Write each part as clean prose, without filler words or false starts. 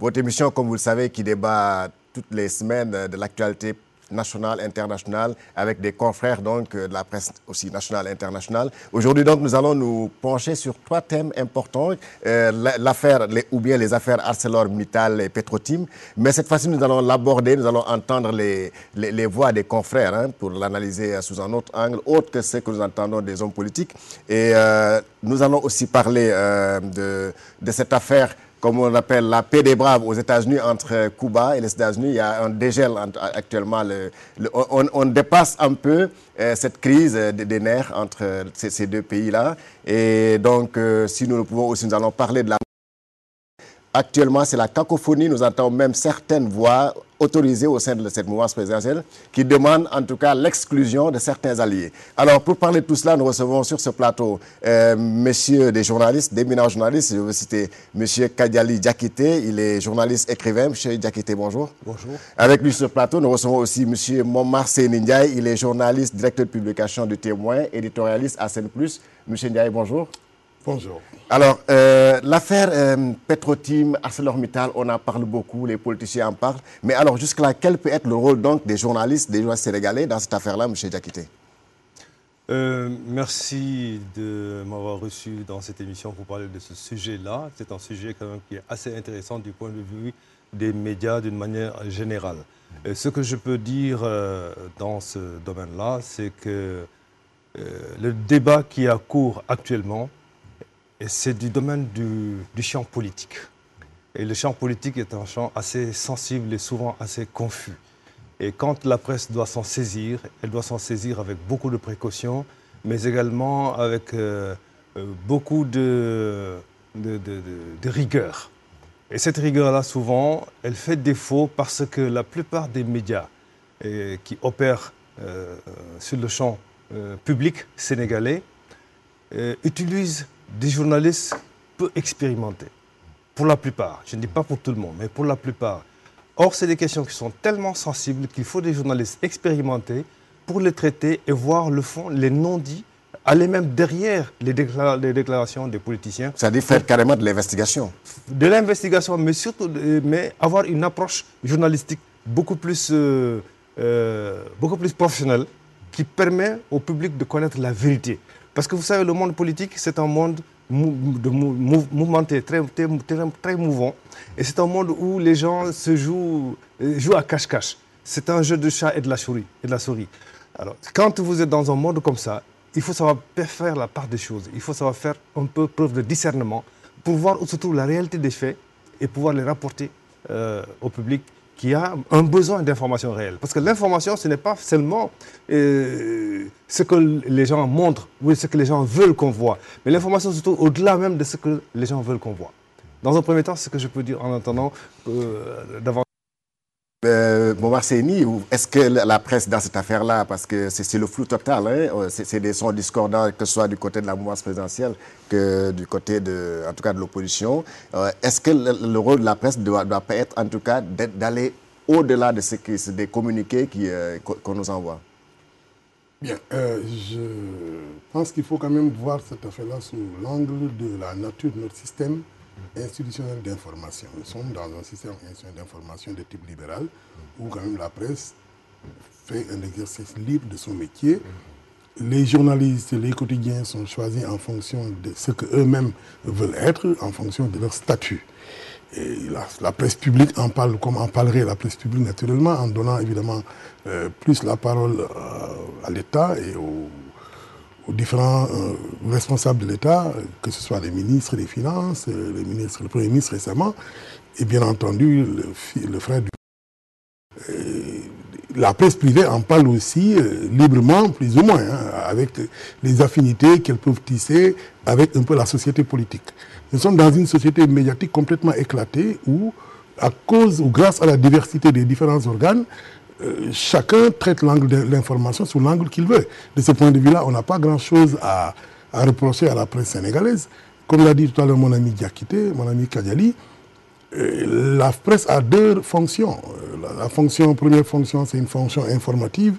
Votre émission, comme vous le savez, qui débat toutes les semaines de l'actualité nationale, internationale, avec des confrères donc de la presse aussi nationale, internationale. Aujourd'hui donc nous allons nous pencher sur 3 thèmes importants, l'affaire ou bien les affaires ArcelorMittal et Petrotim. Mais cette fois-ci nous allons l'aborder, nous allons entendre les voix des confrères pour l'analyser sous un autre angle, autre que ce que nous entendons des hommes politiques. Et nous allons aussi parler de cette affaire, comme on appelle la paix des braves aux États-Unis, entre Cuba et les États-Unis. Il y a un dégel actuellement. On dépasse un peu cette crise des nerfs entre ces 2 pays-là. Et donc, si nous le pouvons aussi, nous allons parler de la... Actuellement, c'est la cacophonie. Nous entendons même certaines voix autorisées au sein de cette mouvance présidentielle qui demandent en tout cas l'exclusion de certains alliés. Alors, pour parler de tout cela, nous recevons sur ce plateau messieurs des journalistes, d'éminents journalistes. Je veux citer monsieur Kadiali Diakité, il est journaliste écrivain. Monsieur Diakité, bonjour. Bonjour. Avec lui sur ce plateau, nous recevons aussi monsieur Momar Ndiaye, il est journaliste, directeur de publication du Témoin, éditorialiste à Sen Plus. Monsieur Ndiaye, bonjour. Bonjour. Alors, l'affaire Petrotim, ArcelorMittal, on en parle beaucoup, les politiciens en parlent. Mais alors, jusque-là, quel peut être le rôle donc des journalistes sénégalais dans cette affaire-là, M. Diakité? Merci de m'avoir reçu dans cette émission pour parler de ce sujet-là. C'est un sujet quand même qui est assez intéressant du point de vue des médias d'une manière générale. Ce que je peux dire dans ce domaine-là, c'est que le débat qui a cours actuellement, c'est du domaine du champ politique. Et le champ politique est un champ assez sensible et souvent assez confus. Et quand la presse doit s'en saisir, elle doit s'en saisir avec beaucoup de précautions, mais également avec beaucoup de rigueur. Et cette rigueur-là, souvent, elle fait défaut parce que la plupart des médias qui opèrent sur le champ public sénégalais utilisent des journalistes peu expérimentés. Pour la plupart, je ne dis pas pour tout le monde, mais pour la plupart. Or, c'est des questions qui sont tellement sensibles qu'il faut des journalistes expérimentés pour les traiter et voir le fond, les non-dits, aller même derrière les déclarations des politiciens. C'est-à-dire faire carrément de l'investigation. De l'investigation, mais surtout avoir une approche journalistique beaucoup plus professionnelle qui permet au public de connaître la vérité. Parce que vous savez, le monde politique, c'est un monde mouvementé, très mouvant. Et c'est un monde où les gens se jouent à cache-cache. C'est un jeu de chat et de la souris. Alors, quand vous êtes dans un monde comme ça, il faut savoir faire la part des choses. Il faut savoir faire un peu preuve de discernement pour voir où se trouve la réalité des faits et pouvoir les rapporter au public qui a un besoin d'information réelle. Parce que l'information, ce n'est pas seulement ce que les gens montrent ou ce que les gens veulent qu'on voit. Mais l'information, se trouve au-delà même de ce que les gens veulent qu'on voit. Dans un premier temps, c'est ce que je peux dire en attendant d'avoir... Momar Seyni, est-ce que la presse dans cette affaire-là, parce que c'est le flou total, c'est des sons discordants, que ce soit du côté de la mouvance présidentielle que du côté en tout cas de l'opposition, est-ce que le rôle de la presse doit pas être en tout cas d'aller au-delà de des communiqués qu'on nous envoie? Bien, je pense qu'il faut quand même voir cette affaire-là sous l'angle de la nature de notre système institutionnel d'information. Nous sommes dans un système institutionnel d'information de type libéral où quand même la presse fait un exercice libre de son métier. Les journalistes, les quotidiens sont choisis en fonction de ce qu'eux-mêmes veulent être, en fonction de leur statut. Et la presse publique en parle comme en parlerait la presse publique naturellement, en donnant évidemment plus la parole à l'État et aux différents responsables de l'État, que ce soit les ministres des Finances, le Premier ministre récemment, et bien entendu le frère du... La presse privée en parle aussi librement, plus ou moins, avec les affinités qu'elles peuvent tisser avec un peu la société politique. Nous sommes dans une société médiatique complètement éclatée où, à cause ou grâce à la diversité des différents organes, chacun traite l'angle de l'information sous l'angle qu'il veut. De ce point de vue-là, on n'a pas grand-chose à reprocher à la presse sénégalaise. Comme l'a dit tout à l'heure mon ami Diakité, mon ami Kadiali, la presse a 2 fonctions. La première fonction, c'est une fonction informative.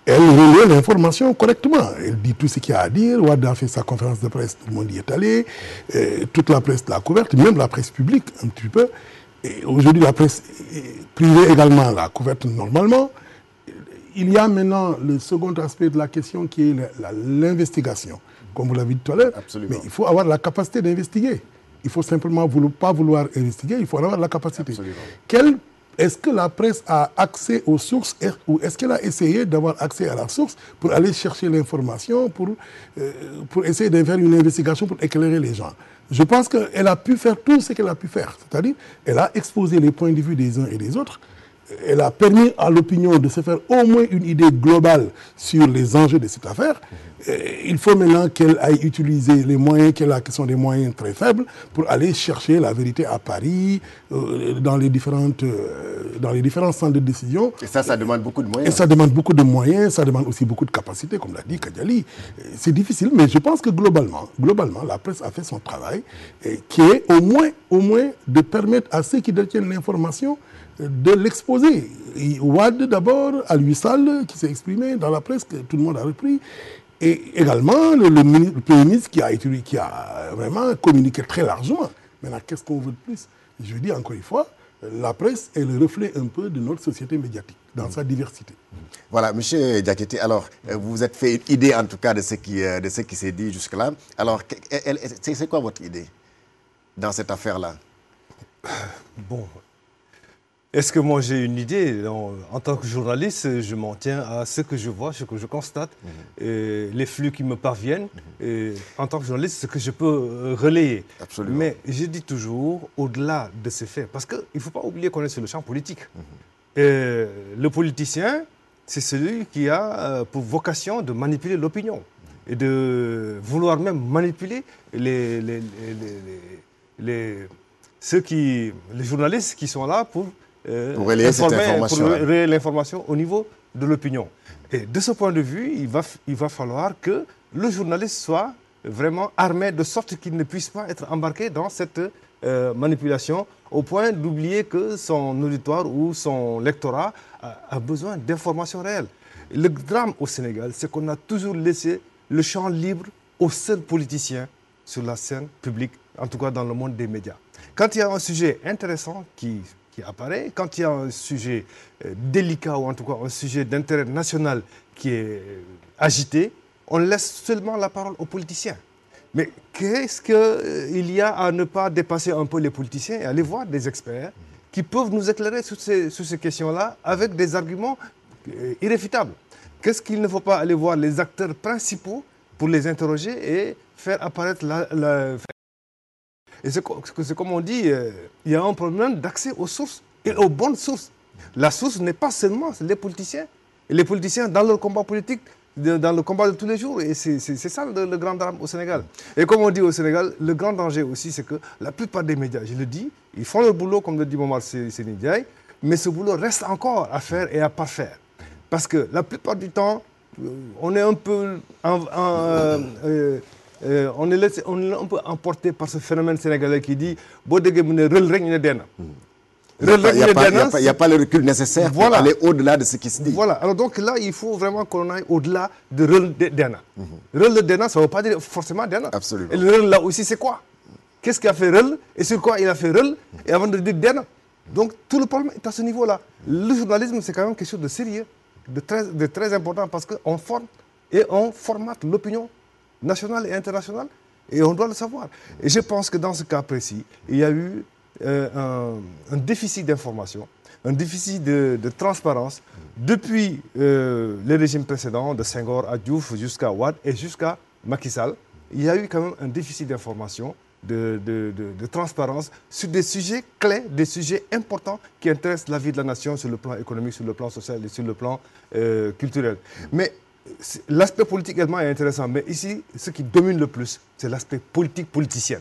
Elle relaie l'information correctement. Elle dit tout ce qu'il y a à dire. Wade a fait sa conférence de presse, tout le monde y est allé. Toute la presse l'a couverte, même la presse publique, un petit peu. Et aujourd'hui, la presse privée également l'a couverte normalement. Il y a maintenant le second aspect de la question qui est l'investigation. Comme vous l'avez dit tout à l'heure, mais il faut avoir la capacité d'investiguer. Il faut simplement pas vouloir investiguer, il faut avoir la capacité. Est-ce que la presse a accès aux sources ou est-ce qu'elle a essayé d'avoir accès à la source pour aller chercher l'information, pour essayer de faire une investigation, pour éclairer les gens? Je pense qu'elle a pu faire tout ce qu'elle a pu faire. C'est-à-dire, elle a exposé les points de vue des uns et des autres. Elle a permis à l'opinion de se faire au moins une idée globale sur les enjeux de cette affaire. Il faut maintenant qu'elle aille utiliser les moyens qu'elle a, qui sont des moyens très faibles, pour aller chercher la vérité à Paris, dans les différents centres de décision. Et ça demande beaucoup de moyens. Et ça demande beaucoup de moyens, ça demande aussi beaucoup de capacités, comme l'a dit Kadiali. C'est difficile, mais je pense que globalement, la presse a fait son travail, qui est au moins de permettre à ceux qui détiennent l'information de l'exposer. Ouad d'abord, à lui seul, qui s'est exprimé dans la presse, que tout le monde a repris, et également le Premier ministre qui a vraiment communiqué très largement. Maintenant, qu'est-ce qu'on veut de plus? Je dis encore une fois, la presse est le reflet un peu de notre société médiatique, dans sa diversité. Voilà, M. Diakité, alors, vous vous êtes fait une idée en tout cas de ce qui s'est dit jusque-là. Alors, c'est quoi votre idée dans cette affaire-là? Bon. Est-ce que moi j'ai une idée? En tant que journaliste, je m'en tiens à ce que je vois, ce que je constate, les flux qui me parviennent. En tant que journaliste, ce que je peux relayer. Absolument. Mais je dis toujours, au-delà de ces faits, parce qu'il ne faut pas oublier qu'on est sur le champ politique. Le politicien, c'est celui qui a pour vocation de manipuler l'opinion et de vouloir même manipuler les journalistes qui sont là pour relayer cette information. Pour relayer l'information au niveau de l'opinion. Et de ce point de vue, il va falloir que le journaliste soit vraiment armé de sorte qu'il ne puisse pas être embarqué dans cette manipulation au point d'oublier que son auditoire ou son lectorat a besoin d'informations réelles. Le drame au Sénégal, c'est qu'on a toujours laissé le champ libre aux seuls politiciens sur la scène publique, en tout cas dans le monde des médias. Quand il y a un sujet intéressant qui apparaît, quand il y a un sujet délicat ou en tout cas un sujet d'intérêt national qui est agité, on laisse seulement la parole aux politiciens. Mais qu'est-ce qu'il y a à ne pas dépasser un peu les politiciens et aller voir des experts qui peuvent nous éclairer sur ces questions-là avec des arguments irréfutables? Qu'est-ce qu'il ne faut pas aller voir les acteurs principaux pour les interroger et faire apparaître Et c'est comme on dit, il y a un problème d'accès aux sources et aux bonnes sources. La source n'est pas seulement les politiciens. Et les politiciens, dans leur combat politique, dans le combat de tous les jours. Et c'est ça le grand drame au Sénégal. Et comme on dit au Sénégal, le grand danger aussi, c'est que la plupart des médias, je le dis, ils font leur boulot, comme le dit Momar Seni Ndiaye, mais ce boulot reste encore à faire et à parfaire. Parce que la plupart du temps, on est un peu... on est un peu emporté par ce phénomène sénégalais qui dit il n'y a pas le recul nécessaire pour aller au-delà de ce qui se dit. Voilà, alors donc là, il faut vraiment qu'on aille au-delà de Reul Dena. Reul Dena, ça ne veut pas dire forcément Dena. Absolument. Et le Reul là aussi, c'est quoi? Qu'est-ce qu'il a fait Reul et sur quoi il a fait Reul et avant de dire Dena? Donc tout le problème est à ce niveau-là. Le journalisme, c'est quand même quelque chose de sérieux, de très important parce qu'on forme et on formate l'opinion nationale et internationale, et on doit le savoir. Et je pense que dans ce cas précis, il y a eu un déficit d'information, un déficit de transparence depuis les régimes précédents, de Senghor à Diouf jusqu'à Wade et jusqu'à Macky Sall. Il y a eu quand même un déficit d'information, de transparence sur des sujets clés, des sujets importants qui intéressent la vie de la nation sur le plan économique, sur le plan social et sur le plan culturel. Mais l'aspect politique également est intéressant, mais ici, ce qui domine le plus, c'est l'aspect politique-politicien.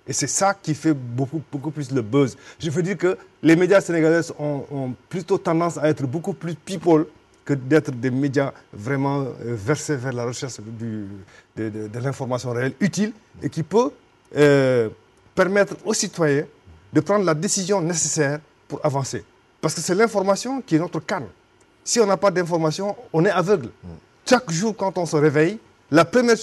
Et c'est ça qui fait beaucoup plus le buzz. Je veux dire que les médias sénégalais ont plutôt tendance à être beaucoup plus people que d'être des médias vraiment versés vers la recherche de l'information réelle utile et qui peut permettre aux citoyens de prendre la décision nécessaire pour avancer. Parce que c'est l'information qui est notre canne. Si on n'a pas d'information, on est aveugle. Chaque jour, quand on se réveille, la première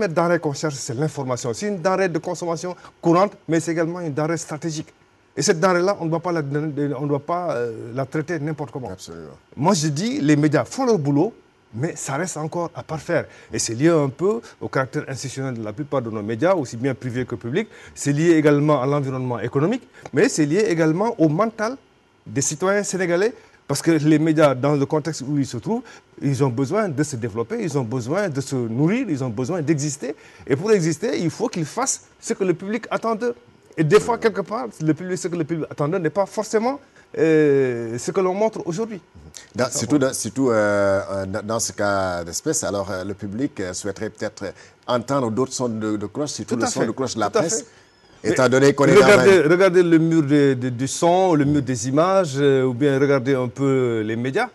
denrée qu'on cherche, c'est l'information. C'est une denrée de consommation courante, mais c'est également une denrée stratégique. Et cette denrée-là, on ne doit pas la traiter n'importe comment. Absolument. Moi, je dis, les médias font leur boulot, mais ça reste encore à parfaire. Et c'est lié un peu au caractère institutionnel de la plupart de nos médias, aussi bien privés que publics. C'est lié également à l'environnement économique, mais c'est lié également au mental des citoyens sénégalais. Parce que les médias, dans le contexte où ils se trouvent, ils ont besoin de se développer, ils ont besoin de se nourrir, ils ont besoin d'exister. Et pour exister, il faut qu'ils fassent ce que le public attend d'eux. Et des fois, quelque part, ce que le public attend d'eux n'est pas forcément ce que l'on montre aujourd'hui. Surtout dans ce cas d'espèce, alors le public souhaiterait peut-être entendre d'autres sons de cloche, surtout le son de cloche de la presse. Étant donné qu'on est regardez le mur du son, le mur des images, ou bien regardez un peu les médias.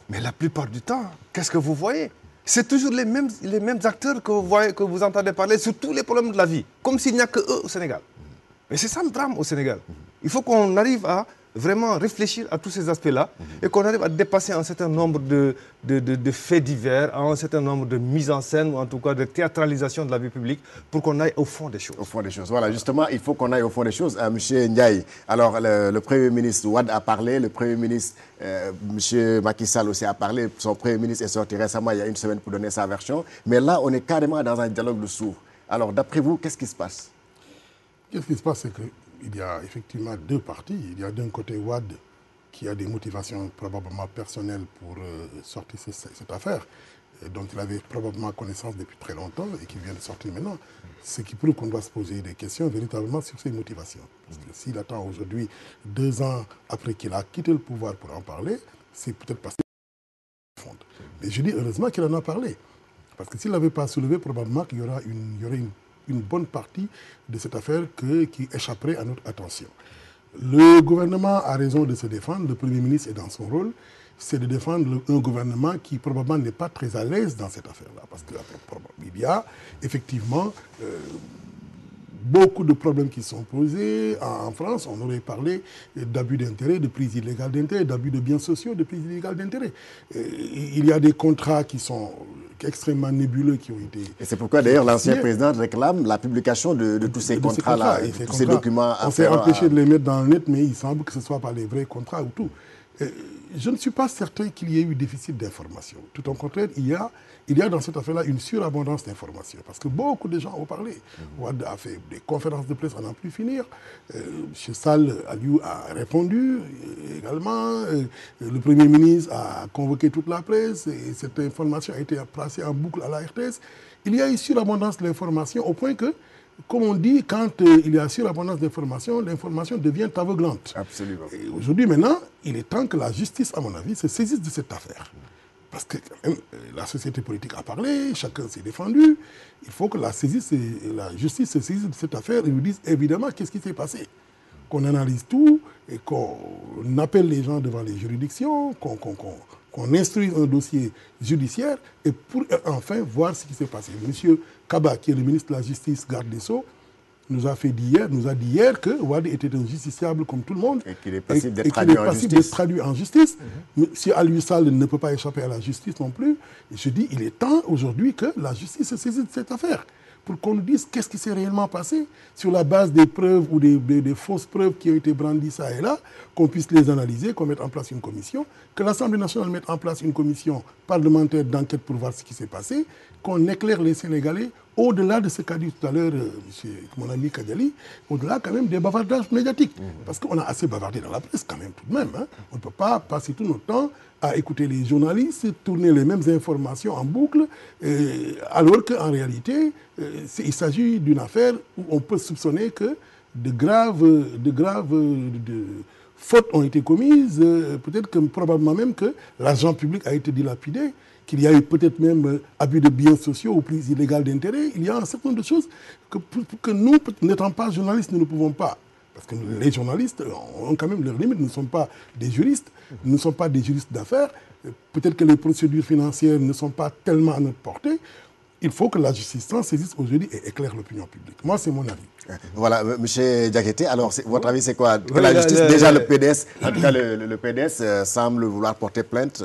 Mais la plupart du temps, qu'est-ce que vous voyez? C'est toujours les mêmes acteurs que vous entendez parler sur tous les problèmes de la vie, comme s'il n'y a que eux au Sénégal. Mais c'est ça le drame au Sénégal. Il faut qu'on arrive à vraiment réfléchir à tous ces aspects-là et qu'on arrive à dépasser un certain nombre de faits divers, un certain nombre de mises en scène ou en tout cas de théâtralisation de la vie publique pour qu'on aille au fond des choses. Au fond des choses. Voilà, justement, il faut qu'on aille au fond des choses. Monsieur Ndiaye, alors le Premier ministre Wade a parlé, le Premier ministre Monsieur Macky Sall aussi a parlé, son Premier ministre est sorti récemment il y a une semaine pour donner sa version, mais là on est carrément dans un dialogue de sourds. Alors d'après vous, qu'est-ce qui se passe? Qu'est-ce qui se passe, c'est qu'il y a effectivement deux parties. Il y a d'un côté Wade qui a des motivations probablement personnelles pour sortir cette affaire, dont il avait probablement connaissance depuis très longtemps et qui vient de sortir maintenant. Ce qui prouve qu'on doit se poser des questions véritablement sur ses motivations. Parce que s'il attend aujourd'hui, 2 ans après qu'il a quitté le pouvoir pour en parler, c'est peut-être parce qu'il fonde. Mais je dis heureusement qu'il en a parlé. Parce que s'il ne l'avait pas soulevé, probablement qu'il y aurait une bonne partie de cette affaire qui échapperait à notre attention. Le gouvernement a raison de se défendre, le Premier ministre est dans son rôle, c'est de défendre un gouvernement qui probablement n'est pas très à l'aise dans cette affaire-là. Parce qu'il y a effectivement beaucoup de problèmes qui sont posés. En France, on aurait parlé d'abus d'intérêt, de prise illégale d'intérêt, d'abus de biens sociaux, de prise illégale d'intérêt. Il y a des contrats qui sont extrêmement nébuleux qui ont été... Et c'est pourquoi d'ailleurs l'ancien président réclame la publication de tous ces contrats-là, tous ces documents. On s'est empêché de les mettre dans le net, mais il semble que ce ne soit pas les vrais contrats ou tout. Je ne suis pas certain qu'il y ait eu déficit d'information. Tout au contraire, il y a dans cette affaire-là une surabondance d'informations. Parce que beaucoup de gens ont parlé. Wade a fait des conférences de presse à n'en plus finir. M. Sall a répondu également. Le Premier ministre a convoqué toute la presse. Et cette information a été placée en boucle à la RTS. Il y a une surabondance d'informations au point que, comme on dit, quand il y a surabondance d'informations, l'information devient aveuglante. Absolument. Aujourd'hui, maintenant, il est temps que la justice, à mon avis, se saisisse de cette affaire. Parce que quand même, la société politique a parlé, chacun s'est défendu. Il faut que la justice se saisisse de cette affaire et nous dise évidemment qu'est-ce qui s'est passé. Qu'on analyse tout et qu'on appelle les gens devant les juridictions, qu'on instruise un dossier judiciaire et pour enfin voir ce qui s'est passé. Monsieur Kaba, qui est le ministre de la Justice, garde des Sceaux, nous a dit hier que Wade était un justiciable comme tout le monde. Et qu'il est possible d'être traduit en justice. Monsieur Aliou Sall ne peut pas échapper à la justice non plus. Et je dis, il est temps aujourd'hui que la justice se saisisse de cette affaire. Pour qu'on nous dise qu'est-ce qui s'est réellement passé sur la base des preuves ou des fausses preuves qui ont été brandies ça et là, qu'on puisse les analyser, qu'on mette en place une commission, que l'Assemblée nationale mette en place une commission parlementaire d'enquête pour voir ce qui s'est passé, qu'on éclaire les Sénégalais au-delà de ce qu'a dit tout à l'heure mon ami Kadiali, au-delà quand même des bavardages médiatiques. Parce qu'on a assez bavardé dans la presse quand même, tout de même. Hein. On ne peut pas passer tout notre temps à écouter les journalistes, tourner les mêmes informations en boucle, alors qu'en réalité, il s'agit d'une affaire où on peut soupçonner que de graves fautes ont été commises, peut-être que probablement même que l'argent public a été dilapidé, qu'il y a eu peut-être même abus de biens sociaux ou prise illégale d'intérêt. Il y a un certain nombre de choses que nous, n'étant pas journalistes, nous ne pouvons pas. Parce que les journalistes ont quand même leurs limites. Nous ne sommes pas des juristes, nous ne sommes pas des juristes d'affaires. Peut-être que les procédures financières ne sont pas tellement à notre portée. Il faut que la justice s'en saisisse aujourd'hui et éclaire l'opinion publique. Moi, c'est mon avis. Voilà, M. Diakité, alors votre avis c'est quoi? Que la justice, déjà le PDS, en tout cas le PDS semble vouloir porter plainte,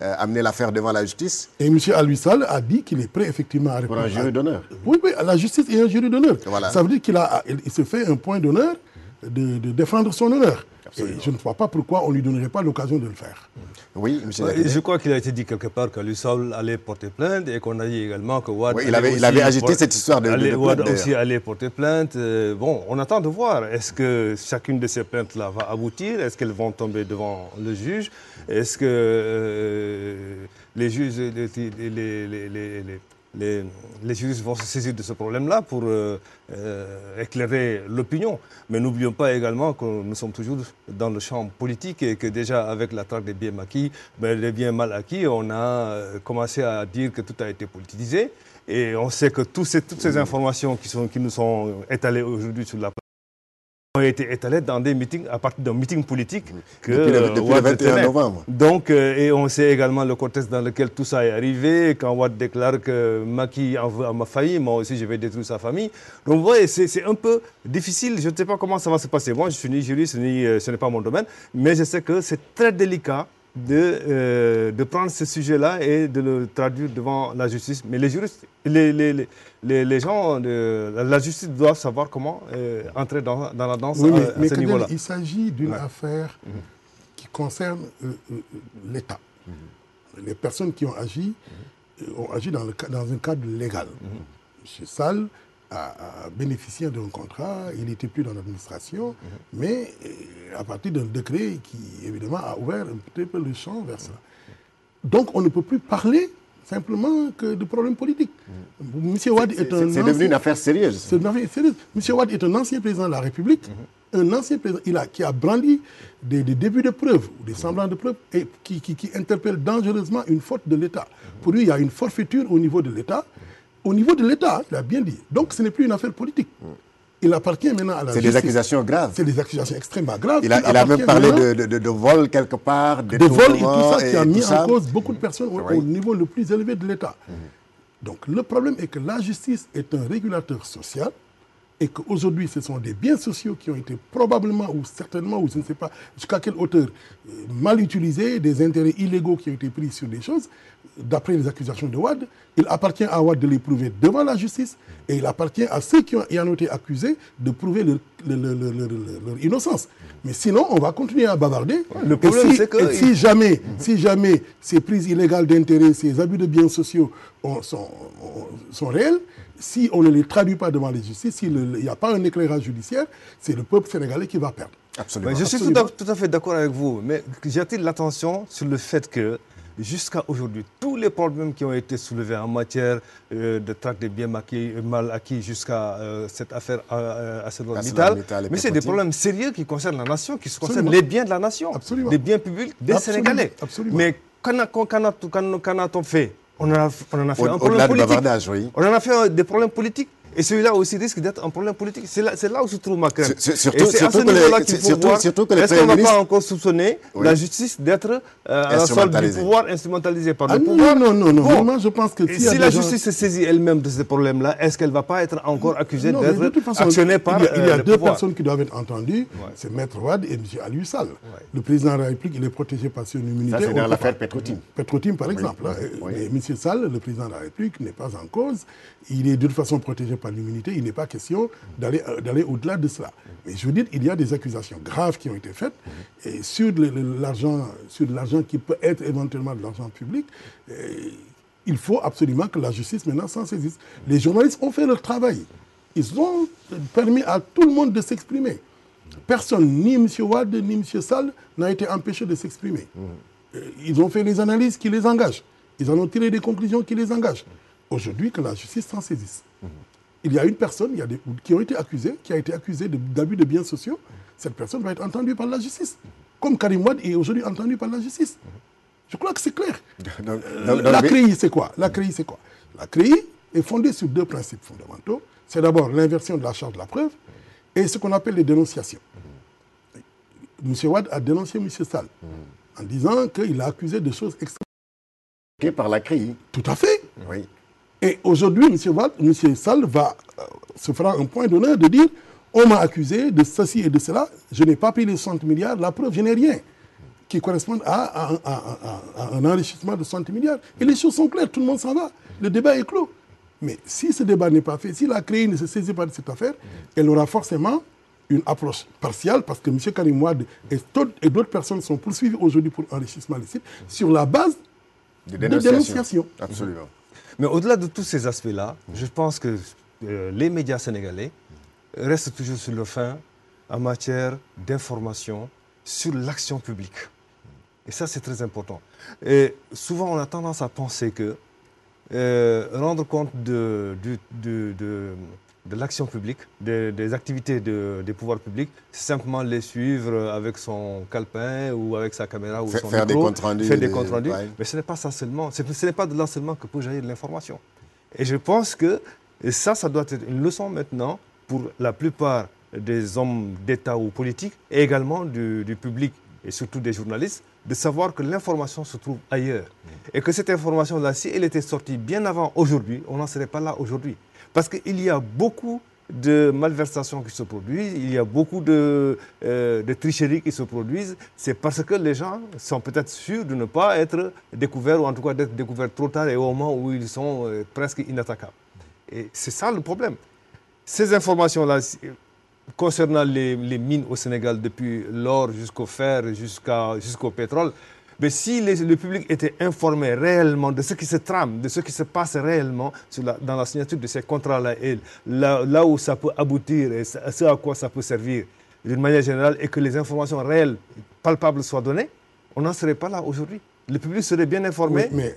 amener l'affaire devant la justice. Et M. Aliou Sall a dit qu'il est prêt effectivement à répondre. Pour un jury d'honneur. Oui, la justice est un jury d'honneur. Voilà. Ça veut dire qu'il se fait un point d'honneur de défendre son honneur. Absolument. Et je ne vois pas pourquoi on ne lui donnerait pas l'occasion de le faire. Oui, M. Je crois qu'il a été dit quelque part qu'Aliou Sall allait porter plainte et qu'on a dit également que Wade il avait agité cette histoire de Wade plainte. aussi allait porter plainte. Bon, on attend de voir. Est-ce que chacune de ces plaintes-là va aboutir? Est-ce qu'elles vont tomber devant le juge? Est-ce que les juges, les juristes vont se saisir de ce problème-là pour éclairer l'opinion? Mais n'oublions pas également que nous sommes toujours dans le champ politique et que déjà avec la traque des biens acquis, les biens mal acquis, on a commencé à dire que tout a été politisé. Et on sait que toutes ces informations qui nous sont étalées aujourd'hui sur la plateforme ont été étalés dans des meetings, à partir d'un meeting politique que depuis le 21 novembre. Donc, et on sait également le contexte dans lequel tout ça est arrivé, quand Wade déclare que Macky en veut à ma famille, moi aussi je vais détruire sa famille. Donc vous voyez, c'est un peu difficile, je ne sais pas comment ça va se passer. Moi je suis ni juriste, ni ce n'est pas mon domaine, mais je sais que c'est très délicat de prendre ce sujet-là et de le traduire devant la justice. Mais les juristes, les gens de la justice doivent savoir comment entrer dans la danse à ce niveau-là. Il s'agit d'une affaire qui concerne l'État. Les personnes qui ont agi dans un cadre légal. M. Sall a bénéficié d'un contrat, il n'était plus dans l'administration, mais à partir d'un décret qui, évidemment, a ouvert un petit peu le champ vers ça. Donc, on ne peut plus parler simplement que de problèmes politiques. M. Wade est C'est devenu une affaire sérieuse. C'est une affaire sérieuse. M. Wade est un ancien président de la République, un ancien président qui a brandi des débuts de preuves, ou des semblants de preuves, et qui interpellent dangereusement une faute de l'État. Pour lui, il y a une forfaiture au niveau de l'État. Au niveau de l'État, il a bien dit. Donc ce n'est plus une affaire politique. Il appartient maintenant à la justice. C'est des accusations graves. C'est des accusations extrêmement graves. Il a même parlé de vol quelque part, de vol et tout ça qui a mis en cause beaucoup de personnes au niveau le plus élevé de l'État. Donc le problème est que la justice est un régulateur social et qu'aujourd'hui ce sont des biens sociaux qui ont été probablement ou certainement, ou je ne sais pas jusqu'à quelle hauteur, mal utilisés, des intérêts illégaux qui ont été pris sur des choses. D'après les accusations de Wade, il appartient à Wade de les prouver devant la justice et il appartient à ceux qui en ont été accusés de prouver leur innocence. Mais sinon, on va continuer à bavarder. Le problème, c'est que... Si jamais ces prises illégales d'intérêts, ces abus de biens sociaux sont réels, si on ne les traduit pas devant les justices, s'il n'y a pas un éclairage judiciaire, c'est le peuple sénégalais qui va perdre. Absolument. Je suis tout à fait d'accord avec vous, mais j'attire l'attention sur le fait que jusqu'à aujourd'hui, tous les problèmes qui ont été soulevés en matière de traque des biens mal acquis jusqu'à cette affaire ArcelorMittal, mais c'est des problèmes sérieux qui concernent la nation, qui concernent les biens de la nation, les biens publics des Sénégalais. Mais qu'en a-t-on fait? On en a fait un problème politique. On en a fait des problèmes politiques. Et celui-là aussi risque d'être un problème politique. C'est là où se trouve ma crainte. Surtout que les est-ce qu'on ne va pas encore soupçonner la justice d'être à la solde du pouvoir, instrumentalisée par le pouvoir? Non. Vraiment, je pense que si la justice se saisit elle-même de ces problèmes-là, est-ce qu'elle ne va pas être encore accusée d'être actionnée par le pouvoir? Il y a deux personnes qui doivent être entendues. C'est Maître Wade et M. Aliou Sall. Le président de la République, il est protégé par son immunité. Ça, c'est dans l'affaire Petro-Tim. Petro-Tim, par exemple. Mais M. Sall, le président de la République, n'est pas en cause. Il est de toute façon protégé par l'immunité, il n'est pas question d'aller au-delà de cela. Mais je veux dire, il y a des accusations graves qui ont été faites et sur l'argent qui peut être éventuellement de l'argent public, il faut absolument que la justice maintenant s'en saisisse. Les journalistes ont fait leur travail. Ils ont permis à tout le monde de s'exprimer. Personne, ni M. Wade, ni M. Sall, n'a été empêché de s'exprimer. Ils ont fait les analyses qui les engagent. Ils en ont tiré des conclusions qui les engagent. Aujourd'hui, que la justice s'en saisisse. Il y a une personne qui a été accusée d'abus de biens sociaux. Cette personne va être entendue par la justice. Comme Karim Wade est aujourd'hui entendu par la justice. Je crois que c'est clair. La CREI, c'est quoi? La CREI est fondée sur deux principes fondamentaux. C'est d'abord l'inversion de la charge de la preuve et ce qu'on appelle les dénonciations. M. Wade a dénoncé M. Sall en disant qu'il a accusé de choses extrêmement... Par la CREI. Tout à fait. Oui. Et aujourd'hui, M. Sall se fera un point d'honneur de dire on m'a accusé de ceci et de cela, je n'ai pas payé les 60 milliards, la preuve, je n'ai rien qui correspond à un enrichissement de 60 milliards. Et les choses sont claires, tout le monde s'en va. Le débat est clos. Mais si ce débat n'est pas fait, si la CREI ne se saisit pas de cette affaire, elle aura forcément une approche partiale, parce que M. Karim Wade et d'autres personnes sont poursuivies aujourd'hui pour enrichissement illicite sur la base de dénonciation. Absolument. Mais au-delà de tous ces aspects-là, je pense que les médias sénégalais restent toujours sur le fin en matière d'information sur l'action publique. Et ça, c'est très important. Et souvent, on a tendance à penser que rendre compte de l'action publique, des activités des pouvoirs publics, c'est simplement les suivre avec son calepin ou avec sa caméra ou son faire micro, faire des comptes rendus. Ouais. Mais ce n'est pas ça seulement. Ce n'est pas de là seulement que peut jaillir l'information. Et je pense que ça doit être une leçon maintenant pour la plupart des hommes d'État ou politiques et également du public et surtout des journalistes, de savoir que l'information se trouve ailleurs. Et que cette information-là, si elle était sortie bien avant aujourd'hui, on n'en serait pas là aujourd'hui. Parce qu'il y a beaucoup de malversations qui se produisent, il y a beaucoup de tricheries qui se produisent. C'est parce que les gens sont peut-être sûrs de ne pas être découverts, ou en tout cas d'être découverts trop tard et au moment où ils sont presque inattaquables. Et c'est ça le problème. Ces informations-là, concernant les mines au Sénégal, depuis l'or jusqu'au fer, jusqu'au pétrole, mais si le public était informé réellement de ce qui se trame, de ce qui se passe réellement dans la signature de ces contrats-là, et là où ça peut aboutir et ce à quoi ça peut servir d'une manière générale, et que les informations réelles, palpables soient données, on n'en serait pas là aujourd'hui. Le public serait bien informé. Oui, mais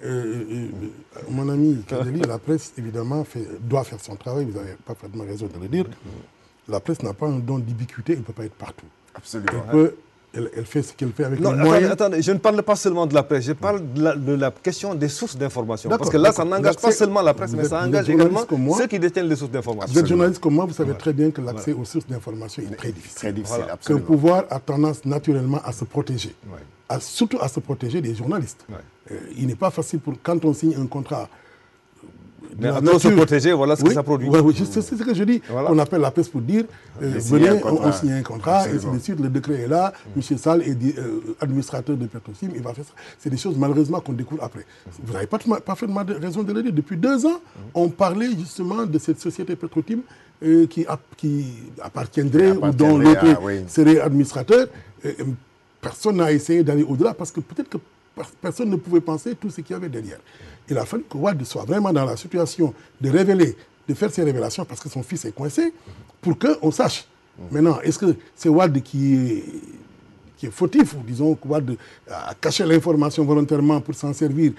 mon ami Kadeli, la presse, évidemment, doit faire son travail, vous avez parfaitement raison de le dire. La presse n'a pas un don d'ubiquité, elle ne peut pas être partout. Absolument. Elle fait ce qu'elle fait avec les moyens. Attendez, je ne parle pas seulement de la presse, je parle de la question des sources d'information. Parce que là, ça n'engage pas seulement la presse, mais ça engage également ceux qui détiennent les sources d'information. Vous êtes journaliste comme moi, vous savez très bien que l'accès aux sources d'information est très difficile. Très difficile, Que absolument. le pouvoir a tendance naturellement à se protéger. Surtout à se protéger des journalistes. Il n'est pas facile quand on signe un contrat. Mais à se protéger, voilà ce que ça produit. Oui, c'est ce que je dis. Voilà. On appelle la presse pour dire, venez, on signe un contrat, et ainsi de suite, le décret est là, M. Sall est administrateur de Petrotim, il va faire ça. C'est des choses malheureusement qu'on découvre après. Vous n'avez pas parfaitement raison de le dire. Depuis 2 ans, on parlait justement de cette société Petrotim qui appartiendrait ou dont l'autre serait administrateur. Personne n'a essayé d'aller au-delà parce que peut-être que personne ne pouvait penser tout ce qu'il y avait derrière. Il a fallu que Wade soit vraiment dans la situation de révéler, de faire ses révélations parce que son fils est coincé, pour qu'on sache. Maintenant, est-ce que c'est Wade qui est fautif, ou disons que Wade a caché l'information volontairement pour s'en servir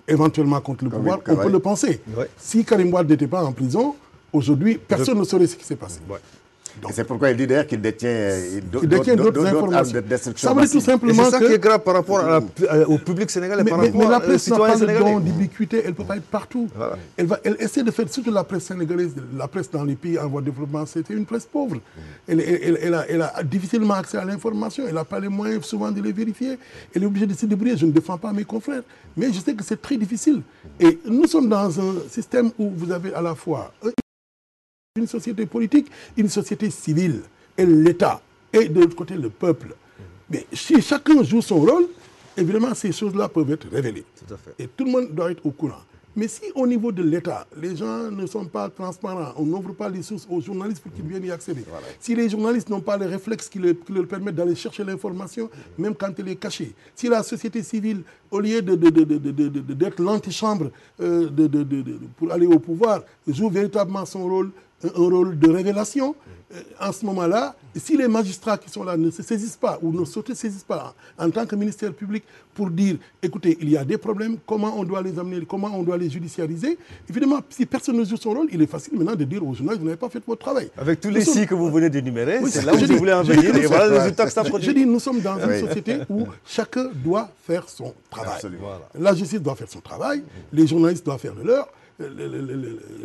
éventuellement contre le pouvoir? On peut le penser. Si Karim Wade n'était pas en prison, aujourd'hui, personne ne saurait ce qui s'est passé. Et c'est pourquoi il dit d'ailleurs qu'il détient d'autres informations. De destruction. Ça veut dire tout simplement c'est ça qui est grave par rapport au public sénégalais, par rapport mais la presse n'a pas le don sénégalais. d'ubiquité, elle ne peut pas être partout. Voilà. Elle essaie de faire, surtout la presse sénégalaise, la presse dans les pays en voie de développement, c'était une presse pauvre. Elle a difficilement accès à l'information, elle n'a pas les moyens souvent de les vérifier. Elle est obligée de se débrouiller. Je ne défends pas mes confrères, mais je sais que c'est très difficile. Et nous sommes dans un système où vous avez à la fois une société politique, une société civile, et l'État, et de l'autre côté le peuple. Mais si chacun joue son rôle, évidemment ces choses-là peuvent être révélées. Tout à fait. Et tout le monde doit être au courant. Mais si au niveau de l'État, les gens ne sont pas transparents, on n'ouvre pas les sources aux journalistes pour qu'ils viennent y accéder. Voilà. Si les journalistes n'ont pas les réflexes qui leur permettent d'aller chercher l'information, même quand elle est cachée. Si la société civile, au lieu d'être l'antichambre pour aller au pouvoir, joue véritablement son rôle, un rôle de révélation, en ce moment-là, si les magistrats qui sont là ne se saisissent pas ou ne s'auto-saisissent pas en tant que ministère public pour dire, écoutez, il y a des problèmes, comment on doit les amener, comment on doit les judiciariser, évidemment, si personne ne joue son rôle, il est facile maintenant de dire aux journalistes, vous n'avez pas fait votre travail. Avec tous les si que vous venez d'énumérer, c'est là où je voulais en venir, et voilà le résultat que ça produit. Je dis, nous sommes dans une société où chacun doit faire son travail. Absolument. La justice doit faire son travail, les journalistes doivent faire le leur,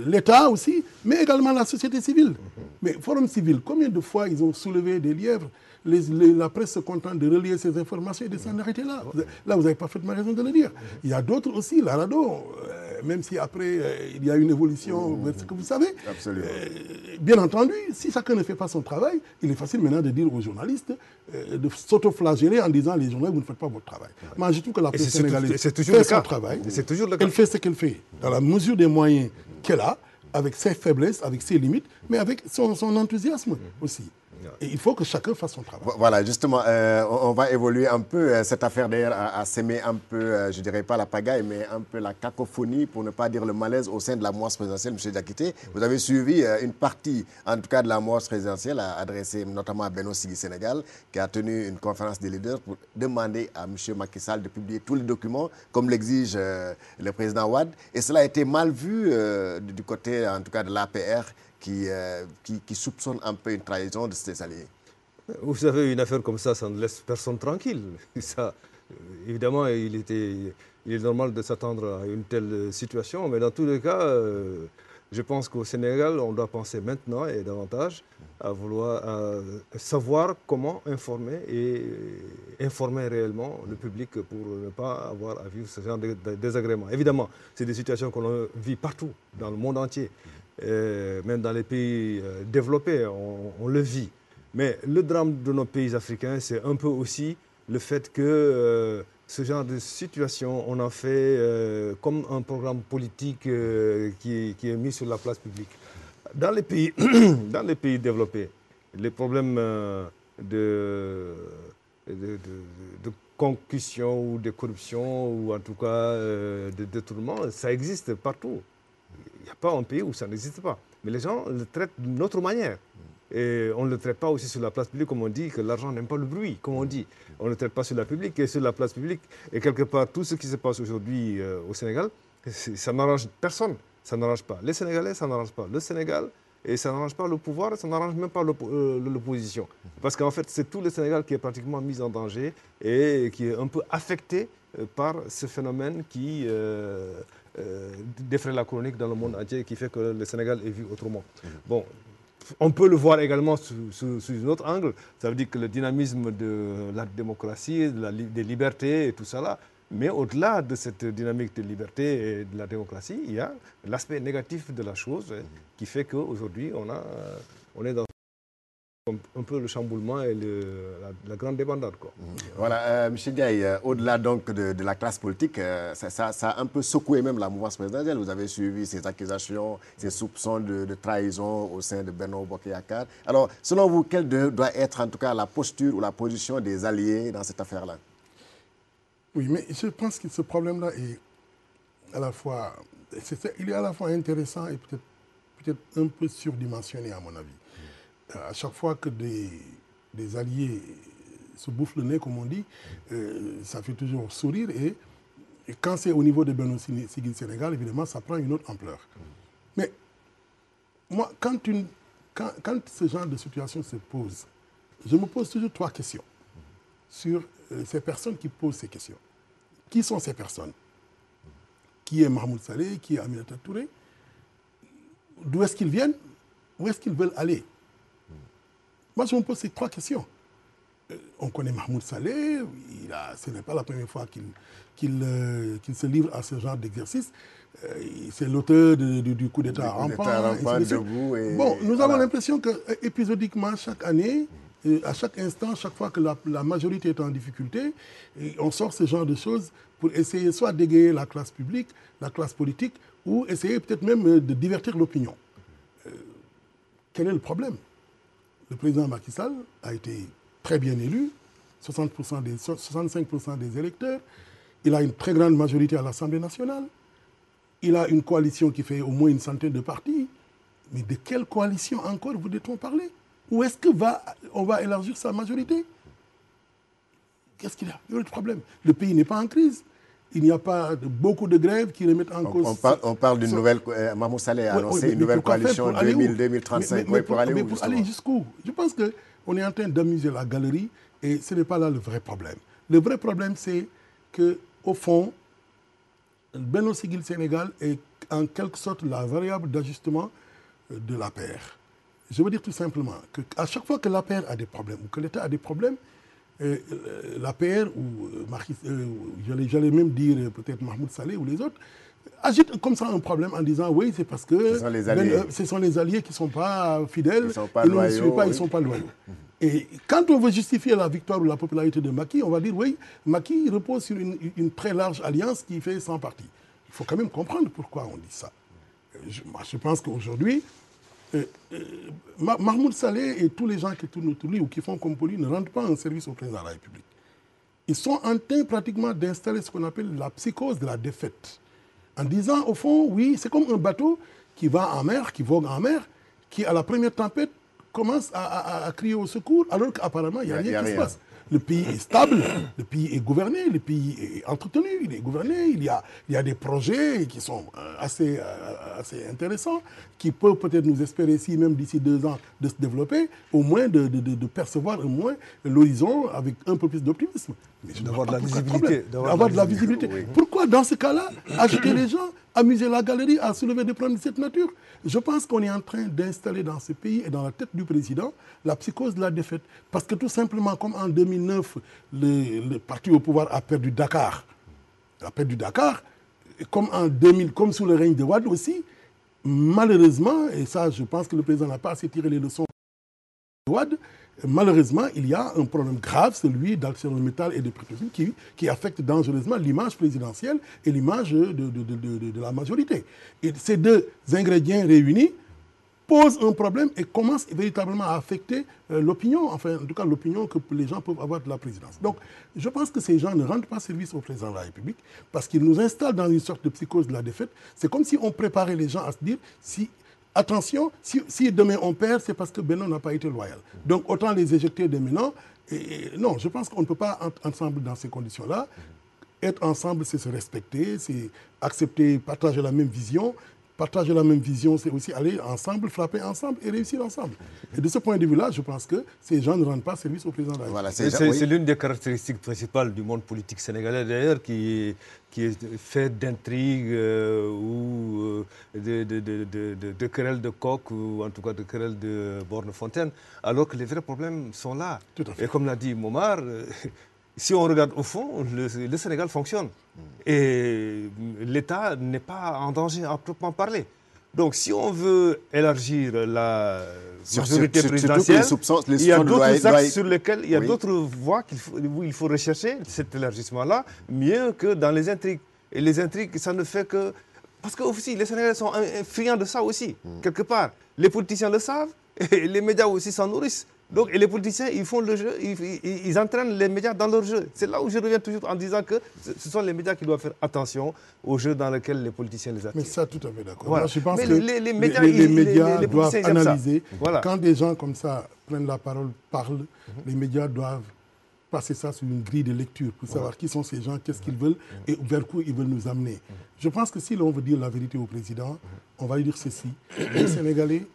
l'État aussi, mais également la société civile. Mais Forum Civil, combien de fois ils ont soulevé des lièvres? La presse se contente de relier ces informations et de s'en arrêter là. Là, vous avez parfaitement raison de le dire. Il y a d'autres aussi, la RADDHO, même si après, il y a une évolution, ce que vous savez. Bien entendu, si chacun ne fait pas son travail, il est facile maintenant de dire aux journalistes de s'auto-flageller en disant, les journalistes, vous ne faites pas votre travail. Moi, je trouve que la presse sénégalaise fait son travail. Elle fait ce qu'elle fait, dans la mesure des moyens qu'elle a, avec ses faiblesses, avec ses limites, mais avec son enthousiasme aussi. Et il faut que chacun fasse son travail. Voilà, justement, on va évoluer un peu. Cette affaire d'ailleurs a sémé un peu, je ne dirais pas la pagaille, mais un peu la cacophonie, pour ne pas dire le malaise au sein de la moisse présidentielle. M. Diakité, vous avez suivi une partie, en tout cas de la moisse présidentielle, adressée notamment à Beno Sigui Sénégal, qui a tenu une conférence des leaders pour demander à M. Macky Sall de publier tous les documents, comme l'exige le président Wade. Et cela a été mal vu du côté, en tout cas, de l'APR, qui soupçonne un peu une trahison de ses alliés. Vous savez, une affaire comme ça ne laisse personne tranquille. Ça, évidemment, il est normal de s'attendre à une telle situation, mais dans tous les cas, je pense qu'au Sénégal, on doit penser maintenant et davantage à savoir comment informer et informer réellement le public pour ne pas avoir à vivre ce genre de désagréments. Évidemment, c'est des situations qu'on vit partout, dans le monde entier. Même dans les pays développés, on le vit. Mais le drame de nos pays africains, c'est un peu aussi le fait que ce genre de situation, on en fait comme un programme politique qui est mis sur la place publique. Dans les pays développés, les problèmes de concussion ou de corruption ou en tout cas de détournement, ça existe partout. Il n'y a pas un pays où ça n'existe pas. Mais les gens le traitent d'une autre manière. Et on ne le traite pas aussi sur la place publique, comme on dit, que l'argent n'aime pas le bruit, comme on dit. On ne le traite pas sur la publique et sur la place publique. Et quelque part, tout ce qui se passe aujourd'hui au Sénégal, ça n'arrange personne. Ça n'arrange pas les Sénégalais, ça n'arrange pas le Sénégal, et ça n'arrange pas le pouvoir, ça n'arrange même pas l'opposition. Parce qu'en fait, c'est tout le Sénégal qui est pratiquement mis en danger et qui est un peu affecté par ce phénomène qui défraie la chronique dans le monde entier et qui fait que le Sénégal est vu autrement. Bon, on peut le voir également sous un autre angle. Ça veut dire que le dynamisme de la démocratie, des libertés et tout ça là. Mais au-delà de cette dynamique de liberté et de la démocratie, il y a l'aspect négatif de la chose qui fait qu'aujourd'hui, on est dans un peu le chamboulement et la grande débandade, quoi. Voilà, M. Diaye, au-delà donc de la classe politique, ça a un peu secoué même la mouvance présidentielle. Vous avez suivi ces accusations, ces soupçons de trahison au sein de Benno Bokk Yakaar. Alors, selon vous, quelle doit être en tout cas la posture ou la position des alliés dans cette affaire-là? Oui, mais je pense que ce problème-là est à la fois, il est à la fois intéressant et peut-être un peu surdimensionné à mon avis. À chaque fois que des alliés se bouffent le nez, comme on dit, ça fait toujours sourire. Et quand c'est au niveau de Beno Sigui Sénégal, évidemment, ça prend une autre ampleur. Mais moi, quand ce genre de situation se pose, je me pose toujours 3 questions sur ces personnes qui posent ces questions. Qui sont ces personnes? Qui est Mahmoud Saleh? Qui est Aminata Touré? D'où est-ce qu'ils viennent? Où est-ce qu'ils veulent aller? Moi, je me pose ces 3 questions. On connaît Mahmoud Saleh, ce n'est pas la première fois qu'il se livre à ce genre d'exercice. C'est l'auteur du coup d'État rampant. Bon, nous avons l'impression qu'épisodiquement, chaque année, à chaque instant, chaque fois que la majorité est en difficulté, on sort ce genre de choses pour essayer soit d'égayer la classe publique, la classe politique, ou essayer peut-être même de divertir l'opinion. Quel est le problème? Le président Macky Sall a été très bien élu, 65% des électeurs. Il a une très grande majorité à l'Assemblée nationale. Il a une coalition qui fait au moins une centaine de partis. Mais de quelle coalition encore voudrait-on parler? Où est-ce qu'on va élargir sa majorité? Qu'est-ce qu'il y a? Il y a le problème. Le pays n'est pas en crise. Il n'y a pas beaucoup de grèves qui remettent en cause... On parle d'une nouvelle... Mahmoud Saleh a annoncé une nouvelle coalition 2035. Mais pour aller où? Pour aller jusqu'où? Je pense qu'on est en train d'amuser la galerie et ce n'est pas là le vrai problème. Le vrai problème, c'est qu'au fond, Beno Sigui Sénégal est en quelque sorte la variable d'ajustement de l'APR. Je veux dire tout simplement qu'à chaque fois que l'APR a des problèmes ou que l'État a des problèmes, l'APR ou j'allais même dire peut-être Mahmoud Saleh ou les autres, agitent comme ça un problème en disant oui, c'est parce que ce sont les alliés qui ne sont pas fidèles, ils ne suivent pas, ils ne sont pas loyaux. Et quand on veut justifier la victoire ou la popularité de Macky, on va dire oui, Macky repose sur une très large alliance qui fait 100 partis. Il faut quand même comprendre pourquoi on dit ça. Je pense qu'aujourd'hui, Mahmoud Saleh et tous les gens qui tournent autour de lui ou qui font comme pour lui ne rendent pas un service au président de la République. Ils sont en train pratiquement d'installer ce qu'on appelle la psychose de la défaite. En disant, au fond, oui, c'est comme un bateau qui va en mer, qui vogue en mer, qui, à la première tempête, commence à crier au secours, alors qu'apparemment, il n'y a rien qui se passe. Le pays est stable, le pays est gouverné, le pays est entretenu, il est gouverné, il y a des projets qui sont assez intéressants, qui peuvent peut-être nous espérer, si même d'ici 2 ans, de se développer, au moins de percevoir au moins l'horizon avec un peu plus d'optimisme. D'avoir de la visibilité. D'avoir de la visibilité. Oui. Pourquoi, dans ce cas-là, agiter les gens, amuser la galerie à soulever des problèmes de cette nature? Je pense qu'on est en train d'installer dans ce pays et dans la tête du président la psychose de la défaite. Parce que tout simplement, comme en 2009, le parti au pouvoir a perdu Dakar. Il a perdu Dakar, comme en 2000, comme sous le règne de Wade aussi, malheureusement, et ça je pense que le président n'a pas assez tiré les leçons de Wade, malheureusement, il y a un problème grave, celui d'ArcelorMittal et de Petrotim, qui affecte dangereusement l'image présidentielle et l'image de la majorité. Et ces deux ingrédients réunis posent un problème et commencent véritablement à affecter l'opinion, enfin, en tout cas l'opinion que les gens peuvent avoir de la présidence. Donc, je pense que ces gens ne rendent pas service au président de la République parce qu'ils nous installent dans une sorte de psychose de la défaite. C'est comme si on préparait les gens à se dire, attention, si demain on perd, c'est parce que Benno n'a pas été loyal. Donc autant les éjecter dès maintenant. Non, je pense qu'on ne peut pas être ensemble dans ces conditions-là. Être ensemble, c'est se respecter, c'est accepter, partager la même vision. Partager la même vision, c'est aussi aller ensemble, frapper ensemble et réussir ensemble. Et de ce point de vue-là, je pense que ces gens ne rendent pas service au président de la République. Voilà, c'est l'une des caractéristiques principales du monde politique sénégalais, d'ailleurs, qui est fait d'intrigues ou de querelles de coq, ou en tout cas de querelles de borne-fontaine, alors que les vrais problèmes sont là. Tout à fait. Et comme l'a dit Momar, si on regarde au fond, le Sénégal fonctionne. Et l'État n'est pas en danger à proprement parler. Donc si on veut élargir la majorité présidentielle, il y a d'autres axes sur lesquels, il y a d'autres voies où il faut rechercher cet élargissement-là, mieux que dans les intrigues. Et les intrigues, ça ne fait que... Parce que aussi, les Sénégalais sont friands de ça aussi, quelque part. Les politiciens le savent, et les médias aussi s'en nourrissent. Donc, et les politiciens, ils font le jeu, ils entraînent les médias dans leur jeu. C'est là où je reviens toujours en disant que ce sont les médias qui doivent faire attention au jeu dans lequel les politiciens les attirent. Mais ça, tout à fait d'accord. Voilà. Moi, je pense mais que les médias, les doivent analyser. Voilà. Quand des gens comme ça prennent la parole, parlent, les médias doivent passer ça sur une grille de lecture pour savoir qui sont ces gens, qu'est-ce qu'ils veulent et vers quoi ils veulent nous amener. Je pense que si l'on veut dire la vérité au président, on va lui dire ceci. Les Sénégalais,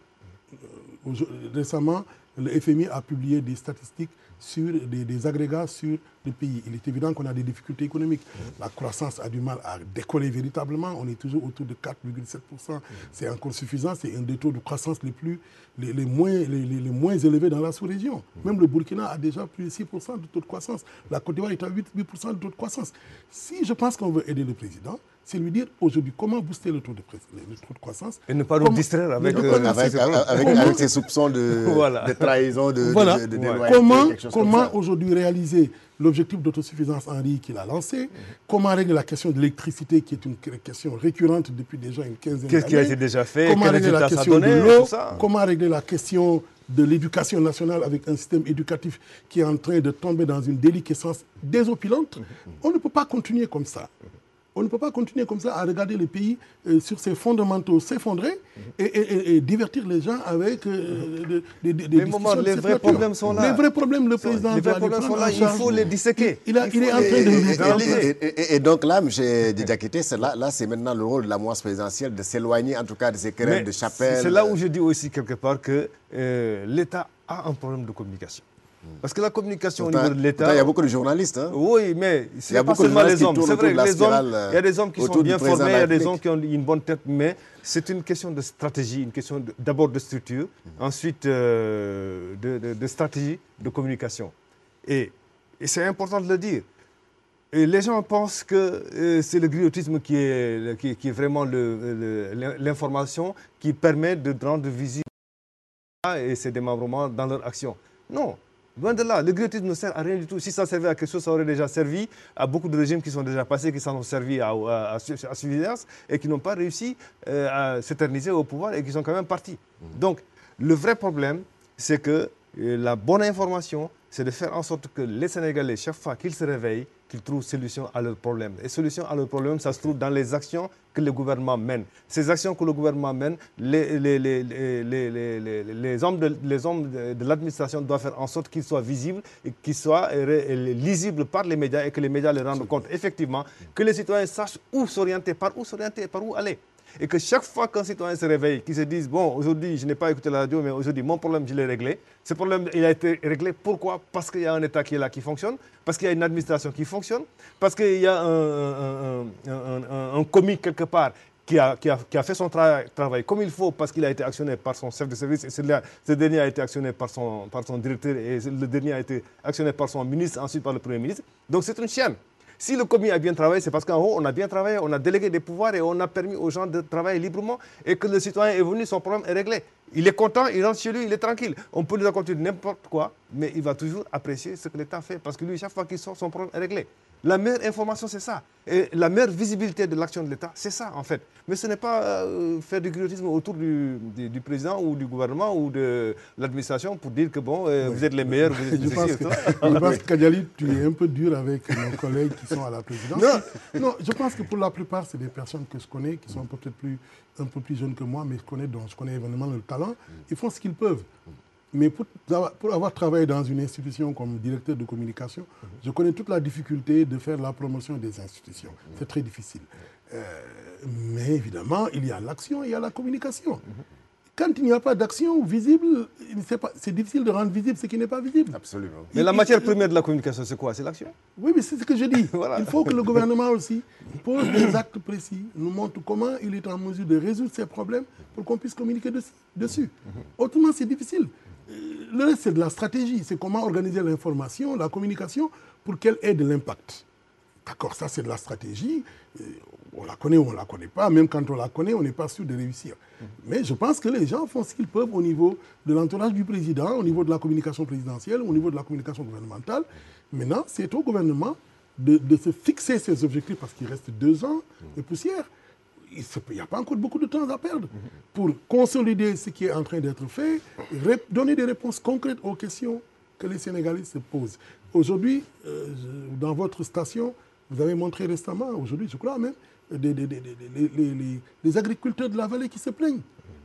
récemment, le FMI a publié des statistiques sur des agrégats sur le pays. Il est évident qu'on a des difficultés économiques. La croissance a du mal à décoller véritablement. On est toujours autour de 4,7%. C'est encore suffisant. C'est un des taux de croissance les moins élevés dans la sous-région. Même le Burkina a déjà plus de 6% de taux de croissance. La Côte d'Ivoire est à 8% de taux de croissance. Si je pense qu'on veut aider le président, c'est lui dire aujourd'hui comment booster le taux de croissance. Et ne pas nous distraire avec ces soupçons de trahison, de déloyauté. Comment aujourd'hui réaliser l'objectif d'autosuffisance en riz qu'il a lancé, comment régler la question de l'électricité qui est une question récurrente depuis déjà une quinzaine d'années. Qu'est-ce qui a été déjà fait? Comment régler la question de l'eau, comment régler la question de l'éducation nationale avec un système éducatif qui est en train de tomber dans une déliquescence désopilante. On ne peut pas continuer comme ça. On ne peut pas continuer comme ça à regarder le pays sur ses fondamentaux s'effondrer et divertir les gens avec des discussions de les vrais problèmes sont là. Les vrais problèmes, le président les vrais problèmes sont là, il faut les disséquer. Il est en train de... Et donc là, M. Diakité, là c'est maintenant le rôle de la moisse présidentielle de s'éloigner en tout cas de ces querelles de chapelle. C'est là où je dis aussi quelque part que l'État a un problème de communication. Parce que la communication au niveau de l'État... Il y a beaucoup de journalistes. Hein? Oui, mais ce n'est pas seulement les hommes. C'est vrai que les hommes, il y a des hommes qui sont bien formés, il y a des hommes qui ont une bonne tête, mais c'est une question de stratégie, une question d'abord de structure, ensuite de stratégie de communication. Et c'est important de le dire. Et les gens pensent que c'est le griotisme qui est vraiment l'information qui permet de rendre visible et ses démembrements dans leur action. Non. Loin de là, le griotisme ne sert à rien du tout. Si ça servait à quelque chose, ça aurait déjà servi à beaucoup de régimes qui sont déjà passés, qui s'en ont servi à suffisance et qui n'ont pas réussi à s'éterniser au pouvoir et qui sont quand même partis. Donc, Le vrai problème, c'est que la bonne information, c'est de faire en sorte que les Sénégalais, chaque fois qu'ils se réveillent, qu'ils trouvent solution à leurs problèmes. Et solution à leurs problèmes, ça se trouve dans les actions que le gouvernement mène. Ces actions que le gouvernement mène, les hommes de l'administration doivent faire en sorte qu'ils soient visibles et qu'ils soient lisibles par les médias et que les médias les rendent compte effectivement que les citoyens sachent où s'orienter, par où aller. Et que chaque fois qu'un citoyen se réveille, qu'il se dise, bon, aujourd'hui, je n'ai pas écouté la radio, mais aujourd'hui, mon problème, je l'ai réglé. Ce problème, il a été réglé. Pourquoi? Parce qu'il y a un État qui est là, qui fonctionne, parce qu'il y a une administration qui fonctionne, parce qu'il y a un commis quelque part qui a fait son travail comme il faut, parce qu'il a été actionné par son chef de service, et ce dernier a été actionné par son directeur, et le dernier a été actionné par son ministre, ensuite par le Premier ministre. Donc c'est une chaîne. Si le commis a bien travaillé, c'est parce qu'en haut, on a bien travaillé, on a délégué des pouvoirs et on a permis aux gens de travailler librement et que le citoyen est venu, son problème est réglé. Il est content, il rentre chez lui, il est tranquille. On peut lui raconter n'importe quoi, mais il va toujours apprécier ce que l'État fait parce que lui, chaque fois qu'il sort, son problème est réglé. La meilleure information, c'est ça. Et la meilleure visibilité de l'action de l'État, c'est ça, en fait. Mais ce n'est pas faire du griotisme autour du président ou du gouvernement ou de l'administration pour dire que, bon, vous êtes les meilleurs, vous êtes Je pense que Kadiali, tu es un peu dur avec nos collègues qui sont à la présidence. Non, je pense que pour la plupart, c'est des personnes que je connais, qui sont peut-être un peu plus jeunes que moi, mais je connais évidemment le talent. Ils font ce qu'ils peuvent. Mais pour avoir travaillé dans une institution comme directeur de communication, je connais toute la difficulté de faire la promotion des institutions. C'est très difficile. Mais évidemment, il y a l'action et il y a la communication. Quand il n'y a pas d'action visible, c'est difficile de rendre visible ce qui n'est pas visible. Absolument. Mais la matière première de la communication, c'est quoi? C'est l'action. Oui, mais c'est ce que je dis. Voilà. Il faut que le gouvernement aussi pose des actes précis, nous montre comment il est en mesure de résoudre ces problèmes pour qu'on puisse communiquer dessus. Autrement, c'est difficile. Le reste, c'est de la stratégie. C'est comment organiser l'information, la communication, pour qu'elle ait de l'impact. D'accord, ça, c'est de la stratégie. On la connaît ou on ne la connaît pas. Même quand on la connaît, on n'est pas sûr de réussir. Mais je pense que les gens font ce qu'ils peuvent au niveau de l'entourage du président, au niveau de la communication présidentielle, au niveau de la communication gouvernementale. Maintenant, c'est au gouvernement de se fixer ses objectifs parce qu'il reste 2 ans de poussière. Il n'y a pas encore beaucoup de temps à perdre pour consolider ce qui est en train d'être fait, donner des réponses concrètes aux questions que les Sénégalais se posent. Aujourd'hui, dans votre station, vous avez montré récemment, aujourd'hui je crois même, les agriculteurs de la vallée qui se plaignent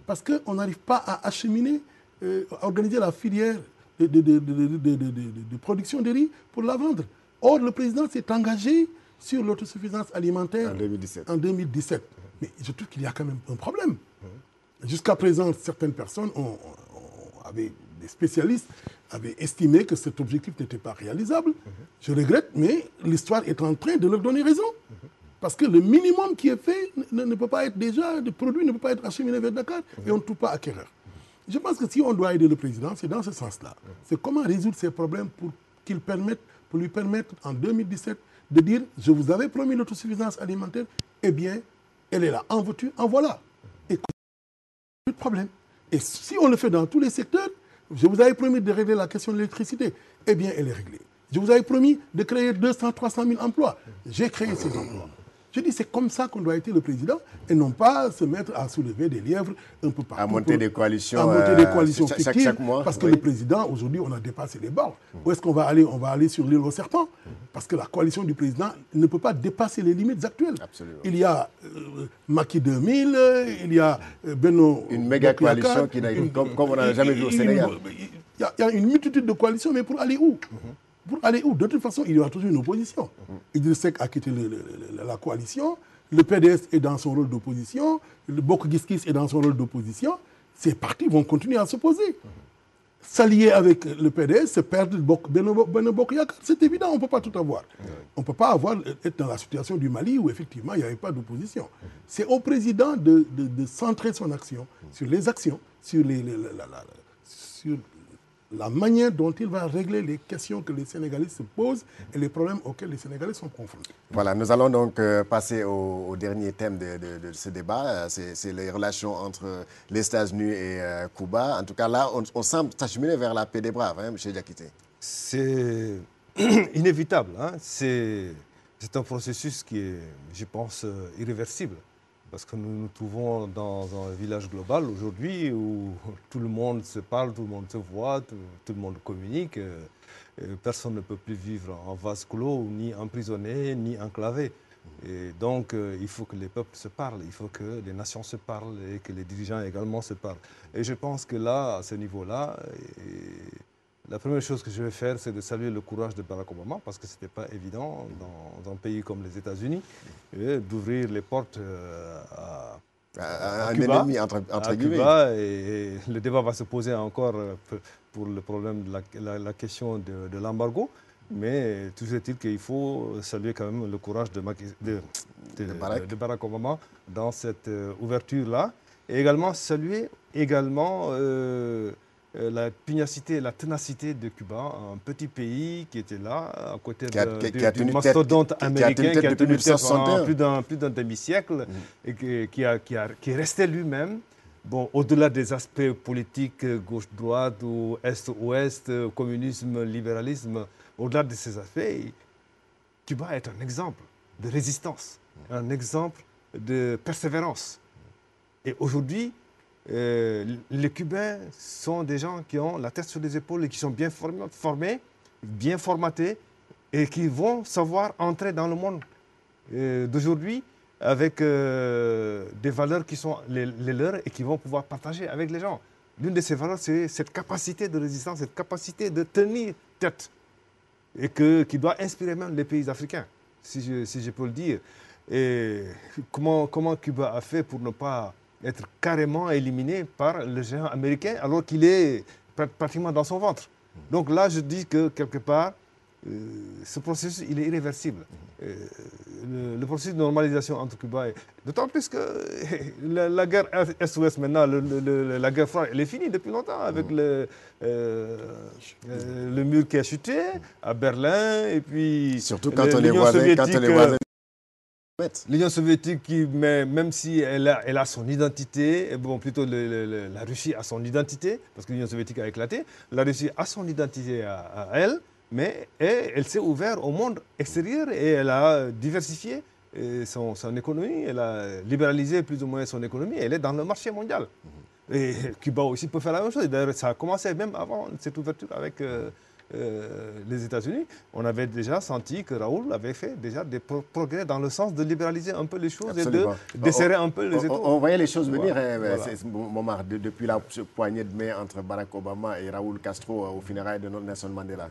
parce qu'on n'arrive pas à acheminer, à organiser la filière de production de riz pour la vendre. Or, le président s'est engagé sur l'autosuffisance alimentaire en 2017. Mais je trouve qu'il y a quand même un problème. Jusqu'à présent, certaines personnes, des spécialistes, avaient estimé que cet objectif n'était pas réalisable. Je regrette, mais l'histoire est en train de leur donner raison. Parce que le minimum qui est fait ne peut pas être déjà, le produit ne peut pas être acheminé vers Dakar et on ne trouve pas acquéreur. Je pense que si on doit aider le président, c'est dans ce sens-là. C'est comment résoudre ces problèmes pour lui permettre en 2017 de dire « Je vous avais promis l'autosuffisance alimentaire, eh bien, elle est là. En veux-tu, en voilà. » Et plus de problème. Et si on le fait dans tous les secteurs, je vous avais promis de régler la question de l'électricité, eh bien, elle est réglée. Je vous avais promis de créer 200, 300 000 emplois. J'ai créé ces emplois. Je dis, c'est comme ça qu'on doit être le président et non pas se mettre à soulever des lièvres un peu partout. À monter des coalitions, fictives. chaque mois. Parce que le président, aujourd'hui, on a dépassé les bords. Où est-ce qu'on va aller? On va aller sur l'île aux serpents. Parce que la coalition du président ne peut pas dépasser les limites actuelles. Absolument. Il y a Macky 2000, il y a Benno... Une méga coalition comme on n'a jamais vu au Sénégal. Il y a une multitude de coalitions, mais pour aller où? Pour aller où? De toute façon, il y aura toujours une opposition. Idriss Seck a quitté la coalition, le PDS est dans son rôle d'opposition, le Bokk Gis Gis est dans son rôle d'opposition. Ces partis vont continuer à s'opposer. S'allier avec le PDS, se perdre Benno Bokk Yakaar, c'est évident, on ne peut pas tout avoir. On ne peut pas être dans la situation du Mali où effectivement il n'y avait pas d'opposition. C'est au président de centrer son action sur les actions, sur la manière dont il va régler les questions que les Sénégalais se posent et les problèmes auxquels les Sénégalais sont confrontés. Voilà, nous allons donc passer au dernier thème de ce débat. C'est les relations entre les États-Unis et Cuba. En tout cas, là, on semble s'acheminer vers la paix des braves, hein, M. Diakité. C'est inévitable. Hein. C'est un processus qui est, je pense, irréversible. Parce que nous nous trouvons dans un village global aujourd'hui où tout le monde se parle, tout le monde se voit, tout le monde communique. Personne ne peut plus vivre en vase clos, ni emprisonné, ni enclavé. Et donc, il faut que les peuples se parlent, il faut que les nations se parlent et que les dirigeants également se parlent. Et je pense que là, à ce niveau-là, la première chose que je vais faire, c'est de saluer le courage de Barack Obama, parce que ce n'était pas évident dans un pays comme les États-Unis d'ouvrir les portes à un Cuba, ennemi, entre guillemets. Cuba, et le débat va se poser encore pour le problème de la question de l'embargo. Mais toujours est-il qu'il faut saluer quand même le courage de Barack Obama dans cette ouverture-là. Et également saluer la pugnacité et la ténacité de Cuba, un petit pays qui était là, à côté du mastodonte américain, qui a tenu tête pendant plus d'un demi-siècle, et qui est resté lui-même. Bon, au-delà des aspects politiques, gauche-droite ou est-ouest, communisme, libéralisme, au-delà de ces aspects, Cuba est un exemple de résistance, un exemple de persévérance. Et aujourd'hui, les Cubains sont des gens qui ont la tête sur les épaules et qui sont bien formés, bien formatés et qui vont savoir entrer dans le monde d'aujourd'hui avec des valeurs qui sont les leurs et qui vont pouvoir partager avec les gens. L'une de ces valeurs, c'est cette capacité de résistance, cette capacité de tenir tête et qui doit inspirer même les pays africains, si je peux le dire. Et comment Cuba a fait pour ne pas être carrément éliminé par le géant américain alors qu'il est pratiquement dans son ventre. Donc là, je dis que quelque part, ce processus, il est irréversible. Le processus de normalisation entre Cuba et... D'autant plus que la guerre Est-Ouest maintenant, la guerre froide, elle est finie depuis longtemps avec le mur qui a chuté à Berlin et puis... Surtout quand on est voisins. L'Union soviétique, même si elle a son identité, bon, plutôt la Russie a son identité, parce que l'Union soviétique a éclaté, la Russie a son identité à elle, mais elle s'est ouverte au monde extérieur et elle a diversifié son économie, elle a libéralisé plus ou moins son économie, elle est dans le marché mondial. Et Cuba aussi peut faire la même chose. D'ailleurs, ça a commencé même avant cette ouverture avec... les États-Unis, on avait déjà senti que Raoul avait fait déjà des progrès dans le sens de libéraliser un peu les choses. Absolument. Et de desserrer un peu les étaux. On voyait les choses venir, Momar, depuis la poignée de main entre Barack Obama et Raoul Castro au funérailles de Nelson Mandela.